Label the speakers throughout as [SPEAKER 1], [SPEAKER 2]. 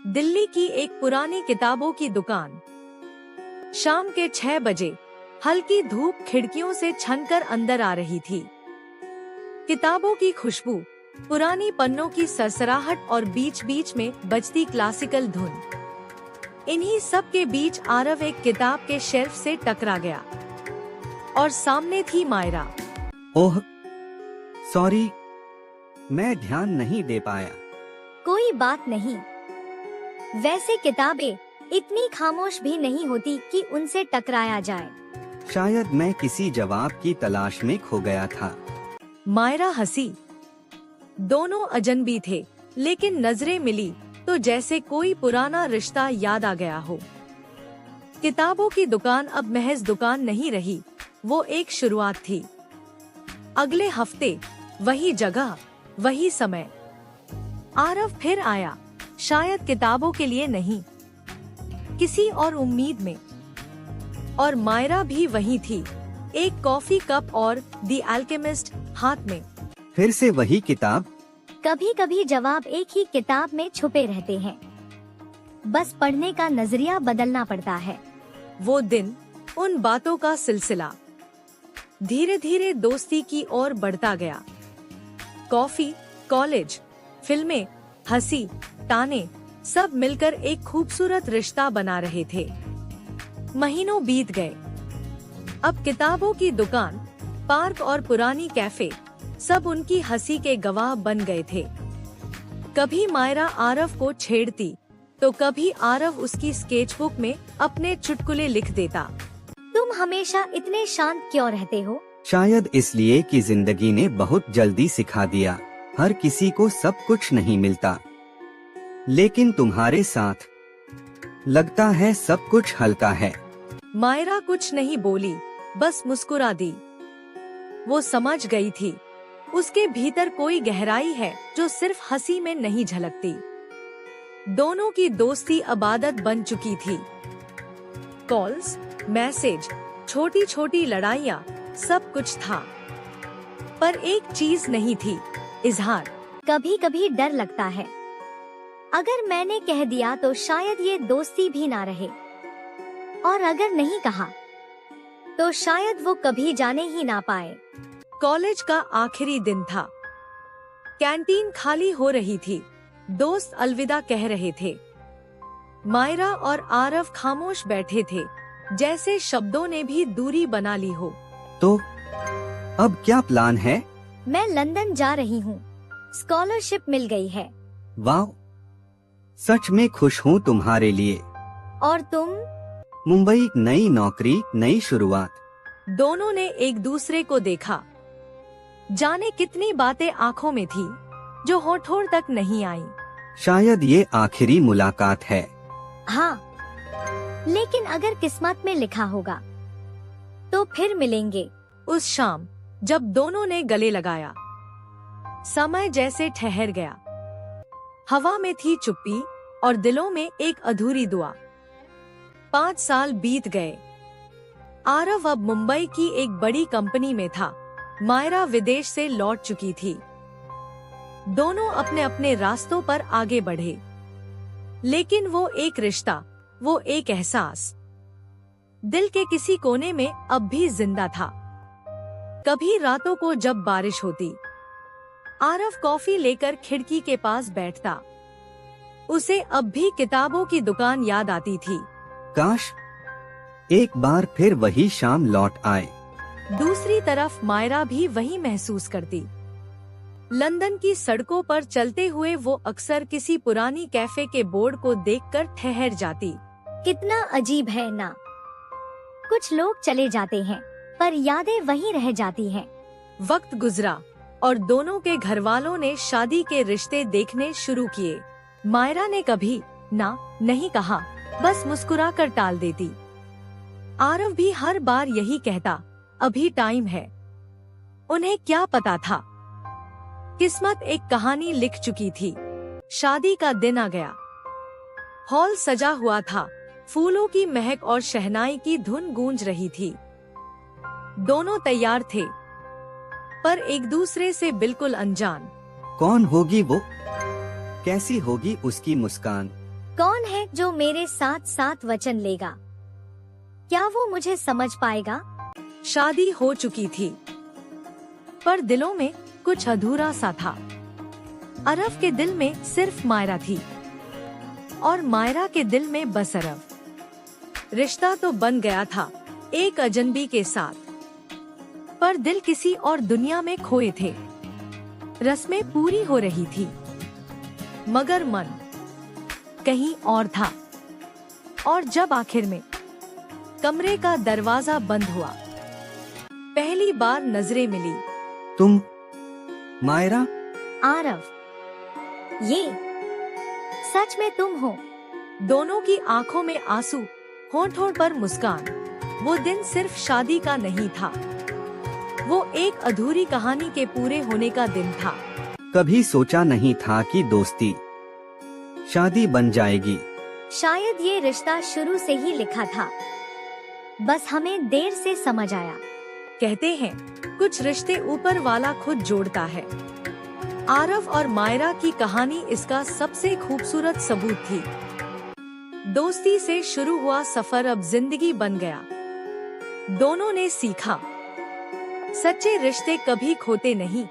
[SPEAKER 1] दिल्ली की एक पुरानी किताबों की दुकान। शाम के 6 बजे हल्की धूप खिड़कियों से छनकर अंदर आ रही थी। किताबों की खुशबू, पुरानी पन्नों की सरसराहट और बीच बीच में बजती क्लासिकल धुन। इन्हीं सब के बीच आरव एक किताब के शेल्फ से टकरा गया और सामने थी मायरा।
[SPEAKER 2] ओह सॉरी, मैं ध्यान नहीं दे पाया।
[SPEAKER 3] कोई बात नहीं। वैसे किताबें इतनी खामोश भी नहीं होती कि उनसे टकराया जाए।
[SPEAKER 2] शायद मैं किसी जवाब की तलाश में खो गया था।
[SPEAKER 1] मायरा हंसी। दोनों अजनबी थे, लेकिन नजरें मिली तो जैसे कोई पुराना रिश्ता याद आ गया हो। किताबों की दुकान अब महज दुकान नहीं रही, वो एक शुरुआत थी। अगले हफ्ते वही जगह, वही समय। आरव फिर आया, शायद किताबों के लिए नहीं, किसी और उम्मीद में। और मायरा भी वही थी, एक कॉफी कप और द अल्केमिस्ट हाथ में।
[SPEAKER 2] फिर से वही किताब।
[SPEAKER 3] कभी कभी जवाब एक ही किताब में छुपे रहते हैं, बस पढ़ने का नजरिया बदलना पड़ता है।
[SPEAKER 1] वो दिन, उन बातों का सिलसिला धीरे धीरे दोस्ती की ओर बढ़ता गया। कॉफी, कॉलेज, फिल्में, हंसी, ताने, सब मिलकर एक खूबसूरत रिश्ता बना रहे थे। महीनों बीत गए। अब किताबों की दुकान, पार्क और पुरानी कैफे, सब उनकी हंसी के गवाह बन गए थे। कभी मायरा आरव को छेड़ती, तो कभी आरव उसकी स्केचबुक में अपने चुटकुले लिख देता।
[SPEAKER 3] तुम हमेशा इतने शांत क्यों रहते हो?
[SPEAKER 2] शायद इसलिए कि जिंदगी ने बहुत जल्दी सिखा दिया, हर किसी को सब कुछ नहीं मिलता, लेकिन तुम्हारे साथ लगता है सब कुछ हल्का है।
[SPEAKER 1] मायरा कुछ नहीं बोली, बस मुस्कुरा दी। वो समझ गई थी, उसके भीतर कोई गहराई है जो सिर्फ हंसी में नहीं झलकती। दोनों की दोस्ती अब आदत बन चुकी थी। कॉल्स, मैसेज, छोटी छोटी लड़ाइयाँ, सब कुछ था, पर एक चीज नहीं थी, इजहार।
[SPEAKER 3] कभी कभी डर लगता है, अगर मैंने कह दिया तो शायद ये दोस्ती भी ना रहे, और अगर नहीं कहा तो शायद वो कभी जाने ही ना पाए।
[SPEAKER 1] कॉलेज का आखिरी दिन था। कैंटीन खाली हो रही थी, दोस्त अलविदा कह रहे थे। मायरा और आरव खामोश बैठे थे, जैसे शब्दों ने भी दूरी बना ली हो।
[SPEAKER 2] तो अब क्या प्लान है?
[SPEAKER 3] मैं लंदन जा रही हूँ, स्कॉलरशिप मिल गई है।
[SPEAKER 2] वाह, सच में खुश हूँ तुम्हारे लिए।
[SPEAKER 3] और तुम?
[SPEAKER 2] मुंबई, नई नौकरी, नई शुरुआत।
[SPEAKER 1] दोनों ने एक दूसरे को देखा। जाने कितनी बातें आंखों में थी जो होठों तक नहीं आई।
[SPEAKER 2] शायद ये आखिरी मुलाकात है।
[SPEAKER 3] हाँ, लेकिन अगर किस्मत में लिखा होगा तो फिर मिलेंगे।
[SPEAKER 1] उस शाम जब दोनों ने गले लगाया, समय जैसे ठहर गया। हवा में थी चुप्पी और दिलों में एक अधूरी दुआ। 5 साल बीत गए। आरव अब मुंबई की एक बड़ी कंपनी में था, मायरा विदेश से लौट चुकी थी। दोनों अपने अपने रास्तों पर आगे बढ़े, लेकिन वो एक रिश्ता, वो एक एहसास, दिल के किसी कोने में अब भी जिंदा था। कभी रातों को जब बारिश होती, आरव कॉफी लेकर खिड़की के पास बैठता। उसे अब भी किताबों की दुकान याद आती थी।
[SPEAKER 2] काश एक बार फिर वही शाम लौट आए।
[SPEAKER 1] दूसरी तरफ मायरा भी वही महसूस करती। लंदन की सड़कों पर चलते हुए वो अक्सर किसी पुरानी कैफे के बोर्ड को देखकर ठहर जाती।
[SPEAKER 3] कितना अजीब है ना, कुछ लोग चले जाते हैं पर यादें वहीं रह जाती हैं।
[SPEAKER 1] वक्त गुजरा और दोनों के घरवालों ने शादी के रिश्ते देखने शुरू किए। मायरा ने कभी ना नहीं कहा, बस मुस्कुराकर टाल देती। आरव भी हर बार यही कहता, अभी टाइम है। उन्हें क्या पता था, किस्मत एक कहानी लिख चुकी थी। शादी का दिन आ गया। हॉल सजा हुआ था, फूलों की महक और शहनाई की धुन गूंज रही थी। दोनों तैयार थे, पर एक दूसरे से बिल्कुल अनजान।
[SPEAKER 2] कौन होगी वो? कैसी होगी उसकी मुस्कान?
[SPEAKER 3] कौन है जो मेरे साथ साथ वचन लेगा? क्या वो मुझे समझ पाएगा?
[SPEAKER 1] शादी हो चुकी थी, पर दिलों में कुछ अधूरा सा था। अरव के दिल में सिर्फ मायरा थी और मायरा के दिल में बस अरव। रिश्ता तो बन गया था एक अजनबी के साथ, पर दिल किसी और दुनिया में खोए थे। रस्में पूरी हो रही थी, मगर मन कहीं और था। और जब आखिर में कमरे का दरवाजा बंद हुआ, पहली बार नजरें मिली।
[SPEAKER 2] तुम मायरा?
[SPEAKER 3] आरव, ये सच में तुम हो?
[SPEAKER 1] दोनों की आंखों में आंसू, होठों पर मुस्कान। वो दिन सिर्फ शादी का नहीं था, वो एक अधूरी कहानी के पूरे होने का दिन था।
[SPEAKER 2] कभी सोचा नहीं था कि दोस्ती शादी बन जाएगी।
[SPEAKER 3] शायद ये रिश्ता शुरू से ही लिखा था, बस हमें देर से समझ आया।
[SPEAKER 1] कहते हैं कुछ रिश्ते ऊपर वाला खुद जोड़ता है। आरव और मायरा की कहानी इसका सबसे खूबसूरत सबूत थी। दोस्ती से शुरू हुआ सफर अब जिंदगी बन गया। दोनों ने सीखा, सच्चे रिश्ते कभी खोते नहीं,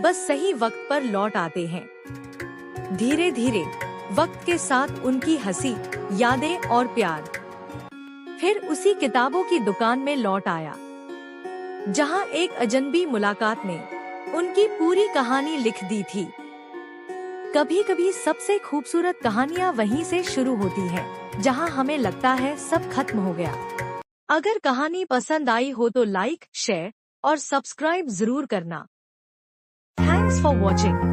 [SPEAKER 1] बस सही वक्त पर लौट आते हैं। धीरे धीरे वक्त के साथ उनकी हंसी, यादें और प्यार फिर उसी किताबों की दुकान में लौट आया, जहां एक अजनबी मुलाकात ने उनकी पूरी कहानी लिख दी थी। कभी कभी सबसे खूबसूरत कहानियां वहीं से शुरू होती हैं, जहां हमें लगता है सब खत्म हो गया। अगर कहानी पसंद आई हो तो लाइक, शेयर और सब्सक्राइब जरूर करना। Thanks for watching.